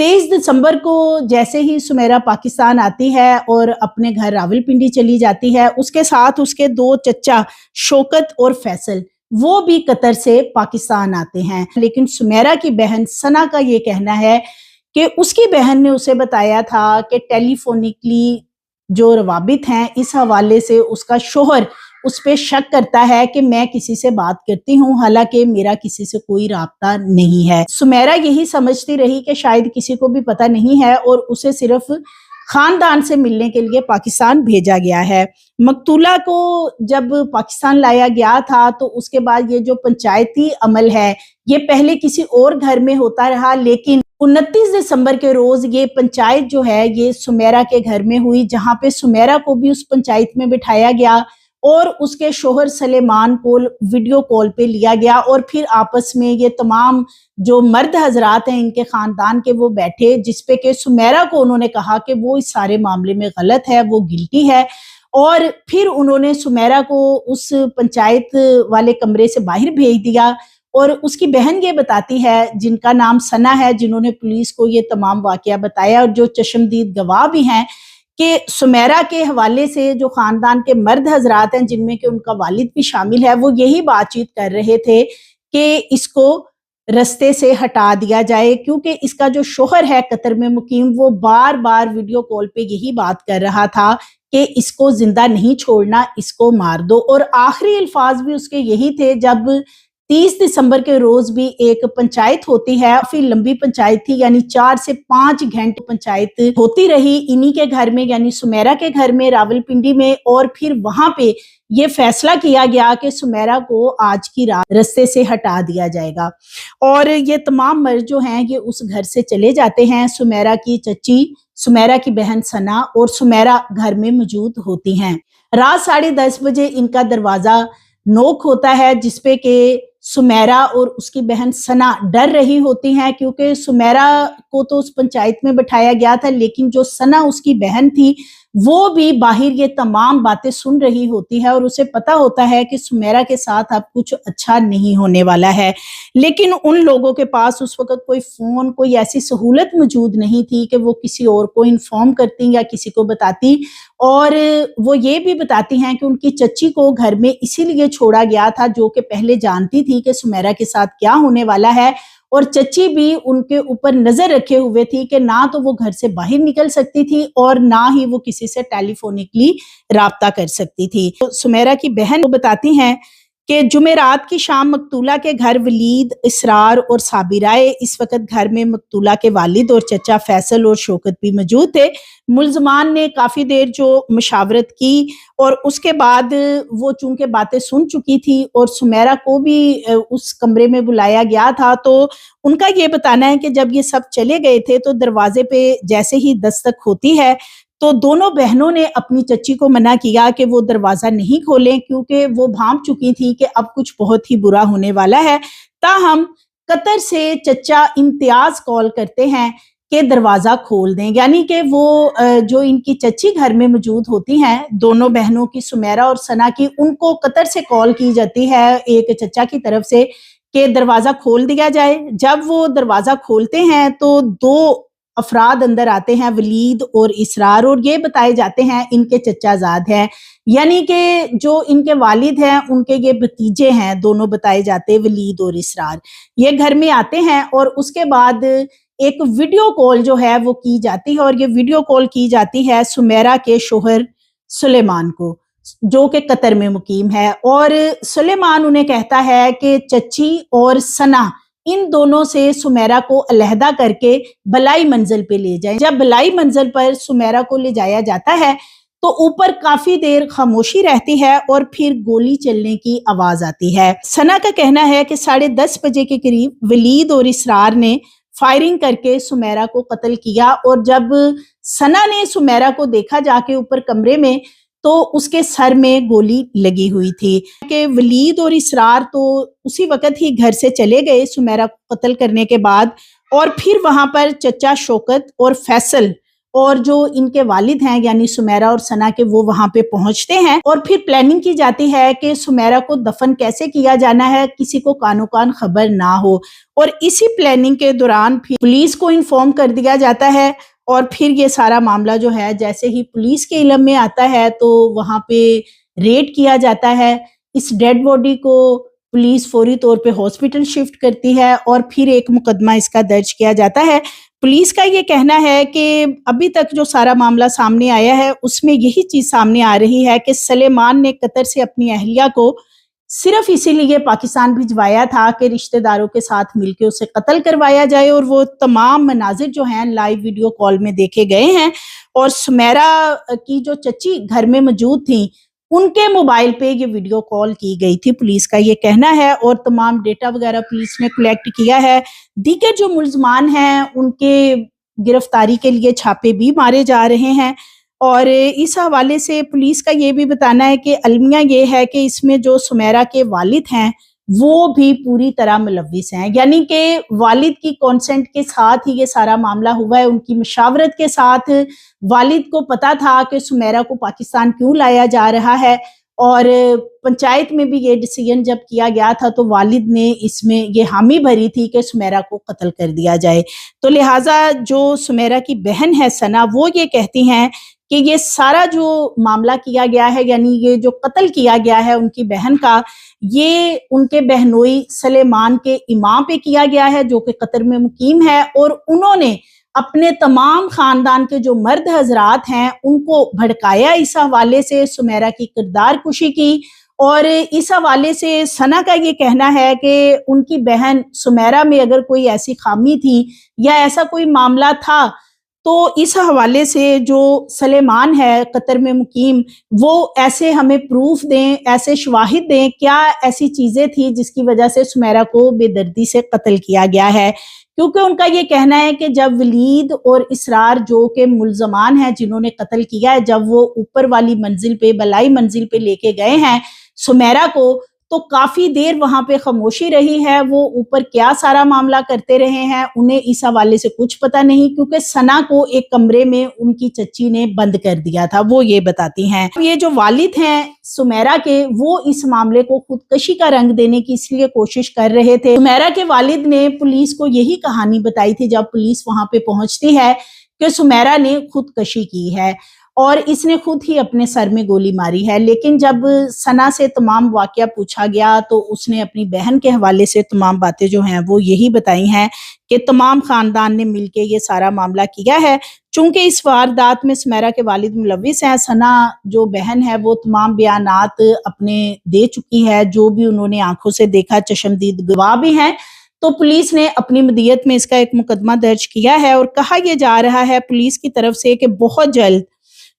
23 دسمبر کو جیسے ہی سمیرہ پاکستان آتی ہے اور اپنے گھر راولپنڈی چلی جاتی ہے، اس کے ساتھ اس کے 2 چچا شوکت اور فیصل وہ بھی قطر سے پاکستان آتے ہیں۔ لیکن سمیرہ کی بہن ثنا کا یہ کہنا ہے کہ اس کی بہن نے اسے بتایا تھا کہ ٹیلی فونکلی جو روابط ہیں اس حوالے سے اس کا شوہر اس پہ شک کرتا ہے کہ میں کسی سے بات کرتی ہوں، حالانکہ میرا کسی سے کوئی رابطہ نہیں ہے۔ سمیرہ یہی سمجھتی رہی کہ شاید کسی کو بھی پتہ نہیں ہے اور اسے صرف خاندان سے ملنے کے لیے پاکستان بھیجا گیا ہے۔ مقتولہ کو جب پاکستان لایا گیا تھا تو اس کے بعد یہ جو پنچایتی عمل ہے یہ پہلے کسی اور گھر میں ہوتا رہا، لیکن 29 دسمبر کے روز یہ پنچایت جو ہے یہ سمیرہ کے گھر میں ہوئی، جہاں پہ سمیرہ کو بھی اس پنچایت میں بٹھایا گیا اور اس کے شوہر سلیمان کو ویڈیو کال پہ لیا گیا، اور پھر آپس میں یہ تمام جو مرد حضرات ہیں ان کے خاندان کے وہ بیٹھے، جس پہ کہ سمیرہ کو انہوں نے کہا کہ وہ اس سارے معاملے میں غلط ہے، وہ گلٹی ہے، اور پھر انہوں نے سمیرہ کو اس پنچایت والے کمرے سے باہر بھیج دیا۔ اور اس کی بہن یہ بتاتی ہے، جن کا نام ثنا ہے، جنہوں نے پولیس کو یہ تمام واقعہ بتایا اور جو چشمدید گواہ بھی ہیں، کہ سمیرہ کے حوالے سے جو خاندان کے مرد حضرات ہیں جن میں کہ ان کا والد بھی شامل ہے، وہ یہی بات چیت کر رہے تھے کہ اس کو رستے سے ہٹا دیا جائے، کیونکہ اس کا جو شوہر ہے قطر میں مقیم وہ بار بار ویڈیو کال پہ یہی بات کر رہا تھا کہ اس کو زندہ نہیں چھوڑنا، اس کو مار دو۔ اور آخری الفاظ بھی اس کے یہی تھے جب 30 دسمبر کے روز بھی ایک پنچایت ہوتی ہے، کافی لمبی پنچایت تھی، یعنی 4 سے 5 گھنٹے پنچایت ہوتی رہی انہی کے گھر میں، یعنی سمیرہ کے گھر میں راولپنڈی میں، اور پھر وہاں پہ یہ فیصلہ کیا گیا کہ سمیرہ کو آج کی رات رستے سے ہٹا دیا جائے گا، اور یہ تمام مرد جو ہیں یہ اس گھر سے چلے جاتے ہیں۔ سمیرہ کی چچی، سمیرہ کی بہن ثنا اور سمیرہ گھر میں موجود ہوتی ہیں۔ رات 10:30 بجے ان کا دروازہ نوک ہوتا ہے، جس پہ کہ سمیرہ اور اس کی بہن ثنا ڈر رہی ہوتی ہیں، کیونکہ سمیرہ کو تو اس پنچایت میں بٹھایا گیا تھا، لیکن جو ثنا اس کی بہن تھی وہ بھی باہر یہ تمام باتیں سن رہی ہوتی ہے، اور اسے پتا ہوتا ہے کہ سمیرہ کے ساتھ اب کچھ اچھا نہیں ہونے والا ہے۔ لیکن ان لوگوں کے پاس اس وقت کوئی فون، کوئی ایسی سہولت موجود نہیں تھی کہ وہ کسی اور کو انفارم کرتی یا کسی کو بتاتی، اور وہ یہ بھی بتاتی ہیں کہ ان کی چچی کو گھر میں اسی لیے چھوڑا گیا تھا جو کہ پہلے جانتی تھی کہ سمیرہ کے ساتھ کیا ہونے والا ہے، اور چچی بھی ان کے اوپر نظر رکھے ہوئے تھی کہ نہ تو وہ گھر سے باہر نکل سکتی تھی اور نہ ہی وہ کسی سے ٹیلی فونکلی رابطہ کر سکتی تھی۔ سمیرہ کی بہن بتاتی ہیں کہ جمعرات کی شام مقتولہ کے گھر ولید، اسرار اور صابرائے اس وقت گھر میں مقتولہ کے والد اور چچا فیصل اور شوکت بھی موجود تھے۔ ملزمان نے کافی دیر جو مشاورت کی، اور اس کے بعد وہ چونکہ باتیں سن چکی تھی اور سمیرہ کو بھی اس کمرے میں بلایا گیا تھا، تو ان کا یہ بتانا ہے کہ جب یہ سب چلے گئے تھے تو دروازے پہ جیسے ہی دستک ہوتی ہے تو دونوں بہنوں نے اپنی چچی کو منع کیا کہ وہ دروازہ نہیں کھولیں، کیونکہ وہ بھانپ چکی تھی کہ اب کچھ بہت ہی برا ہونے والا ہے۔ تاہم قطر سے چچا امتیاز کال کرتے ہیں کہ دروازہ کھول دیں، یعنی کہ وہ جو ان کی چچی گھر میں موجود ہوتی ہیں، دونوں بہنوں کی، سمیرہ اور ثنا کی، ان کو قطر سے کال کی جاتی ہے ایک چچا کی طرف سے کہ دروازہ کھول دیا جائے۔ جب وہ دروازہ کھولتے ہیں تو 2 افراد اندر آتے ہیں، ولید اور اسرار، اور یہ بتائے جاتے ہیں ان کے چچا زاد ہیں، یعنی کہ جو ان کے والد ہیں ان کے یہ بھتیجے ہیں، دونوں بتائے جاتے ولید اور اسرار۔ یہ گھر میں آتے ہیں اور اس کے بعد ایک ویڈیو کال جو ہے وہ کی جاتی ہے، اور یہ ویڈیو کال کی جاتی ہے سمیرہ کے شوہر سلیمان کو، جو کہ قطر میں مقیم ہے، اور سلیمان انہیں کہتا ہے کہ چچی اور ثنا ان دونوں سے سمیرہ کو علیحدہ کر کے بلائی منزل پہ لے جائیں۔ جب بلائی منزل پر سمیرہ کو لے جایا جاتا ہے تو اوپر کافی دیر خاموشی رہتی ہے اور پھر گولی چلنے کی آواز آتی ہے۔ ثنا کا کہنا ہے کہ 10:30 بجے کے قریب ولید اور اسرار نے فائرنگ کر کے سمیرہ کو قتل کیا، اور جب ثنا نے سمیرہ کو دیکھا جا کے اوپر کمرے میں تو اس کے سر میں گولی لگی ہوئی تھی، کہ ولید اور اسرار تو اسی وقت ہی گھر سے چلے گئے سمیرہ کو قتل کرنے کے بعد، اور پھر وہاں پر چچا شوکت اور فیصل اور جو ان کے والد ہیں یعنی سمیرہ اور ثنا کے وہ وہاں پہ پہنچتے ہیں اور پھر پلاننگ کی جاتی ہے کہ سمیرہ کو دفن کیسے کیا جانا ہے، کسی کو کانو کان خبر نہ ہو، اور اسی پلاننگ کے دوران پھر پولیس کو انفارم کر دیا جاتا ہے، اور پھر یہ سارا معاملہ جو ہے جیسے ہی پولیس کے علم میں آتا ہے تو وہاں پہ ریڈ کیا جاتا ہے۔ اس ڈیڈ باڈی کو پولیس فوری طور پہ ہاسپٹل شفٹ کرتی ہے اور پھر ایک مقدمہ اس کا درج کیا جاتا ہے۔ پولیس کا یہ کہنا ہے کہ ابھی تک جو سارا معاملہ سامنے آیا ہے اس میں یہی چیز سامنے آ رہی ہے کہ سلیمان نے قطر سے اپنی اہلیہ کو صرف اسی لیے پاکستان بھجوایا تھا کہ رشتہ داروں کے ساتھ مل کے اسے قتل کروایا جائے، اور وہ تمام مناظر جو ہیں لائیو ویڈیو کال میں دیکھے گئے ہیں، اور سمیرہ کی جو چچی گھر میں موجود تھیں ان کے موبائل پہ یہ ویڈیو کال کی گئی تھی، پولیس کا یہ کہنا ہے، اور تمام ڈیٹا وغیرہ پولیس نے کلیکٹ کیا ہے۔ دیگر جو ملزمان ہیں ان کے گرفتاری کے لیے چھاپے بھی مارے جا رہے ہیں، اور اس حوالے سے پولیس کا یہ بھی بتانا ہے کہ المیہ یہ ہے کہ اس میں جو سمیرہ کے والد ہیں وہ بھی پوری طرح ملوث ہیں، یعنی کہ والد کی کانسنٹ کے ساتھ ہی یہ سارا معاملہ ہوا ہے، ان کی مشاورت کے ساتھ۔ والد کو پتا تھا کہ سمیرہ کو پاکستان کیوں لایا جا رہا ہے، اور پنچایت میں بھی یہ ڈیسیژن جب کیا گیا تھا تو والد نے اس میں یہ حامی بھری تھی کہ سمیرہ کو قتل کر دیا جائے، تو لہٰذا جو سمیرہ کی بہن ہے ثنا وہ یہ کہتی ہیں کہ یہ سارا جو معاملہ کیا گیا ہے، یعنی یہ جو قتل کیا گیا ہے ان کی بہن کا، یہ ان کے بہنوئی سلیمان کے امام پہ کیا گیا ہے جو کہ قطر میں مقیم ہے، اور انہوں نے اپنے تمام خاندان کے جو مرد حضرات ہیں ان کو بھڑکایا اس حوالے سے، سمیرہ کی کردار کشی کی، اور اس حوالے سے ثنا کا یہ کہنا ہے کہ ان کی بہن سمیرہ میں اگر کوئی ایسی خامی تھی یا ایسا کوئی معاملہ تھا تو اس حوالے سے جو سلیمان ہے قطر میں مقیم وہ ایسے ہمیں پروف دیں، ایسے شواہد دیں، کیا ایسی چیزیں تھی جس کی وجہ سے سمیرہ کو بے دردی سے قتل کیا گیا ہے، کیونکہ ان کا یہ کہنا ہے کہ جب ولید اور اسرار جو کہ ملزمان ہیں جنہوں نے قتل کیا ہے، جب وہ اوپر والی منزل پہ بلائی منزل پہ لے کے گئے ہیں سمیرہ کو تو کافی دیر وہاں پہ خاموشی رہی ہے، وہ اوپر کیا سارا معاملہ کرتے رہے ہیں انہیں اس حوالے سے کچھ پتا نہیں، کیونکہ ثنا کو ایک کمرے میں ان کی چچی نے بند کر دیا تھا، وہ یہ بتاتی ہیں۔ یہ جو والد ہیں سمیرہ کے وہ اس معاملے کو خودکشی کا رنگ دینے کی اس لیے کوشش کر رہے تھے۔ سمیرہ کے والد نے پولیس کو یہی کہانی بتائی تھی جب پولیس وہاں پہ پہنچتی ہے کہ سمیرہ نے خودکشی کی ہے اور اس نے خود ہی اپنے سر میں گولی ماری ہے، لیکن جب ثنا سے تمام واقعہ پوچھا گیا تو اس نے اپنی بہن کے حوالے سے تمام باتیں جو ہیں وہ یہی بتائی ہیں کہ تمام خاندان نے مل کے یہ سارا معاملہ کیا ہے۔ چونکہ اس واردات میں سمیرہ کے والد ملوث ہیں، ثنا جو بہن ہے وہ تمام بیانات اپنے دے چکی ہے، جو بھی انہوں نے آنکھوں سے دیکھا، چشمدید گواہ بھی ہیں، تو پولیس نے اپنی مدیت میں اس کا ایک مقدمہ درج کیا ہے، اور کہا یہ جا رہا ہے پولیس کی طرف سے کہ بہت جلد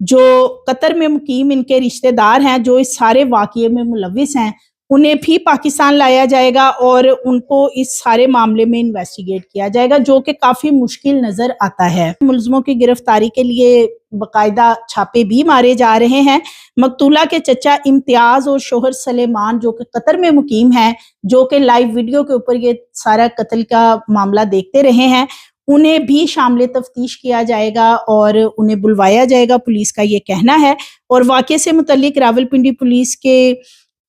جو قطر میں مقیم ان کے رشتہ دار ہیں جو اس سارے واقعے میں ملوث ہیں انہیں بھی پاکستان لایا جائے گا اور ان کو اس سارے معاملے میں انویسٹیگیٹ کیا جائے گا، جو کہ کافی مشکل نظر آتا ہے۔ ملزموں کی گرفتاری کے لیے باقاعدہ چھاپے بھی مارے جا رہے ہیں۔ مقتولہ کے چچا امتیاز اور شوہر سلیمان جو کہ قطر میں مقیم ہیں، جو کہ لائیو ویڈیو کے اوپر یہ سارا قتل کا معاملہ دیکھتے رہے ہیں، انہیں بھی شامل تفتیش کیا جائے گا اور انہیں بلوایا جائے گا، پولیس کا یہ کہنا ہے۔ اور واقعے سے متعلق راولپنڈی پولیس کے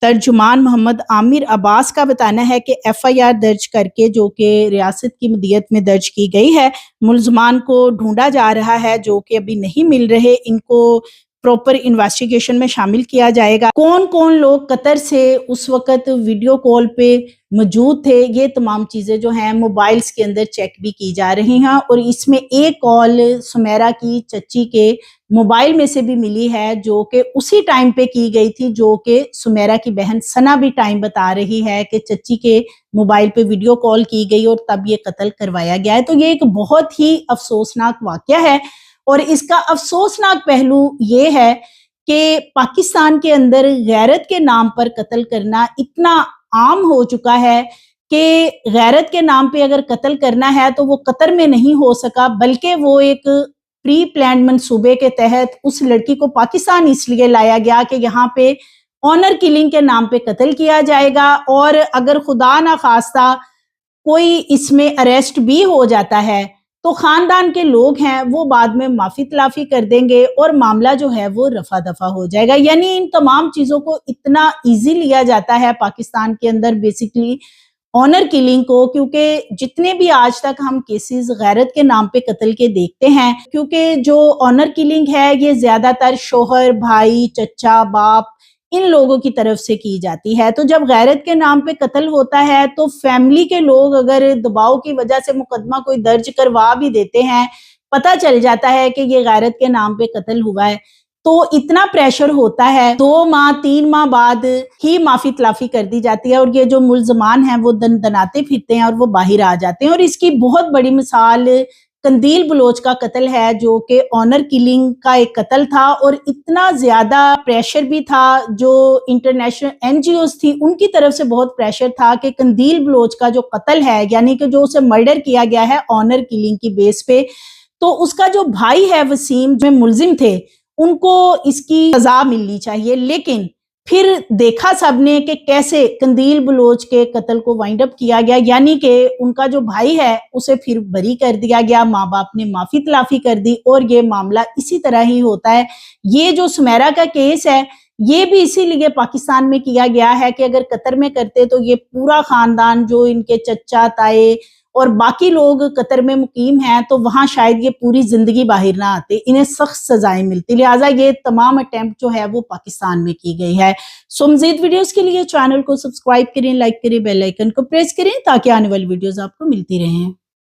ترجمان محمد عامر عباس کا بتانا ہے کہ ایف آئی آر درج کر کے جو کہ ریاست کی مدیت میں درج کی گئی ہے، ملزمان کو ڈھونڈا جا رہا ہے جو کہ ابھی نہیں مل رہے، ان کو پراپر انویسٹیگیشن میں شامل کیا جائے گا۔ کون کون لوگ قطر سے اس وقت ویڈیو کال پہ موجود تھے، یہ تمام چیزیں جو ہیں موبائلز کے اندر چیک بھی کی جا رہی ہیں، اور اس میں ایک کال سمیرہ کی چچی کے موبائل میں سے بھی ملی ہے جو کہ اسی ٹائم پہ کی گئی تھی جو کہ سمیرہ کی بہن ثنا بھی ٹائم بتا رہی ہے کہ چچی کے موبائل پہ ویڈیو کال کی گئی اور تب یہ قتل کروایا گیا ہے۔ تو یہ ایک بہت ہی افسوسناک واقعہ ہے، اور اس کا افسوسناک پہلو یہ ہے کہ پاکستان کے اندر غیرت کے نام پر قتل کرنا اتنا عام ہو چکا ہے کہ غیرت کے نام پہ اگر قتل کرنا ہے تو وہ قطر میں نہیں ہو سکا، بلکہ وہ ایک پری پلانڈ منصوبے کے تحت اس لڑکی کو پاکستان اس لیے لایا گیا کہ یہاں پہ آنر کلنگ کے نام پہ قتل کیا جائے گا، اور اگر خدا نخواستہ کوئی اس میں اریسٹ بھی ہو جاتا ہے تو خاندان کے لوگ ہیں وہ بعد میں معافی تلافی کر دیں گے اور معاملہ جو ہے وہ رفع دفع ہو جائے گا. یعنی ان تمام چیزوں کو اتنا ایزی لیا جاتا ہے پاکستان کے اندر بیسیکلی آنر کلنگ کو, کیونکہ جتنے بھی آج تک ہم کیسز غیرت کے نام پہ قتل کے دیکھتے ہیں, کیونکہ جو آنر کلنگ ہے یہ زیادہ تر شوہر, بھائی, چچا, باپ ان لوگوں کی طرف سے کی جاتی ہے. تو جب غیرت کے نام پہ قتل ہوتا ہے تو فیملی کے لوگ اگر دباؤ کی وجہ سے مقدمہ کوئی درج کروا بھی دیتے ہیں, پتہ چل جاتا ہے کہ یہ غیرت کے نام پہ قتل ہوا ہے, تو اتنا پریشر ہوتا ہے 2 ماہ 3 ماہ بعد ہی معافی تلافی کر دی جاتی ہے, اور یہ جو ملزمان ہیں وہ دناتے پھرتے ہیں اور وہ باہر آ جاتے ہیں. اور اس کی بہت بڑی مثال قندیل بلوچ کا قتل ہے, جو کہ آنر کلنگ کا ایک قتل تھا, اور اتنا زیادہ پریشر بھی تھا, جو انٹرنیشنل این جی اوز تھی ان کی طرف سے بہت پریشر تھا کہ قندیل بلوچ کا جو قتل ہے, یعنی کہ جو اسے مرڈر کیا گیا ہے آنر کلنگ کی بیس پہ, تو اس کا جو بھائی ہے وسیم جو ملزم تھے ان کو اس کی سزا ملنی چاہیے. لیکن پھر دیکھا سب نے کہ کیسے قندیل بلوچ کے قتل کو وائنڈ اپ کیا گیا, یعنی کہ ان کا جو بھائی ہے اسے پھر بری کر دیا گیا, ماں باپ نے معافی تلافی کر دی, اور یہ معاملہ اسی طرح ہی ہوتا ہے. یہ جو سمیرہ کا کیس ہے یہ بھی اسی لیے پاکستان میں کیا گیا ہے کہ اگر قطر میں کرتے تو یہ پورا خاندان جو ان کے چچا, تائے اور باقی لوگ قطر میں مقیم ہیں تو وہاں شاید یہ پوری زندگی باہر نہ آتے, انہیں سخت سزائیں ملتی. لہٰذا یہ تمام اٹیمپٹ جو ہے وہ پاکستان میں کی گئی ہے. سو مزید ویڈیوز کے لیے چینل کو سبسکرائب کریں, لائک کریں, بیل آئیکن کو پریس کریں تاکہ آنے والی ویڈیوز آپ کو ملتی رہیں.